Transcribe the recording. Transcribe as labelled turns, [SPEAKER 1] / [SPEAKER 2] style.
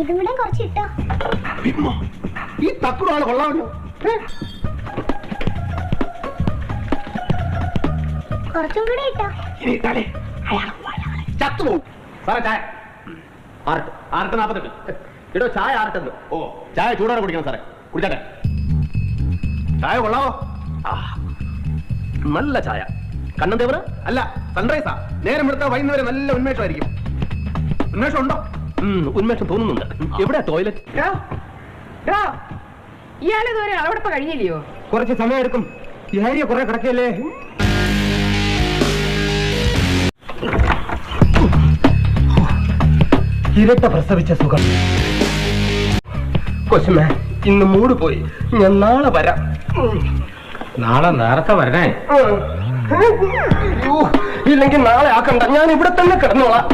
[SPEAKER 1] ഇതും കൂടെ കുറച്ച് ഇട്ടോ.
[SPEAKER 2] ഈ തക്കുടാണ് കൊള്ളാമല്ലോ.
[SPEAKER 1] കുറച്ചും കൂടെ ഇട്ടോ.
[SPEAKER 2] ചത്തുപോകും സാറേ. ചായ ആറട്ട് 48 ഇടോ. ചായ 6 ഓ ചായ ചൂടോടെ കുടിക്കണം സാറേ. കുടിച്ചാട്ടെ. ചായ കൊള്ളാമോ? നല്ല ചായ. കണ്ണന്തേവന് അല്ല, സൺറൈസാ. നേരം എടുത്താൽ വൈകുന്നേരം നല്ല ഉന്മേഷമായിരിക്കും. ഉന്മേഷം ഉണ്ടോ? ഉന്മേഷം തോന്നുന്നുണ്ട്. എവിടെയാ ടോയ്ലറ്റ്?
[SPEAKER 3] ഇയാളിതുവരെ അളവെടുപ്പ് കഴിഞ്ഞില്ലയോ?
[SPEAKER 2] കുറച്ച് സമയം എടുക്കും. ഈ ഏരിയ കുറെ കിടക്കല്ലേ. ഇരട്ട പ്രസവിച്ച സുഖം. കൊച്ചുമേ, ഇന്ന് മൂട് പോയി. ഞാൻ നാളെ വരാം.
[SPEAKER 4] നാളെ നേരത്തെ വരണേ.
[SPEAKER 2] ഇല്ലെങ്കിൽ നാളെ ആക്കണ്ട. ഞാൻ ഇവിടെ തന്നെ കിടന്നോളാം.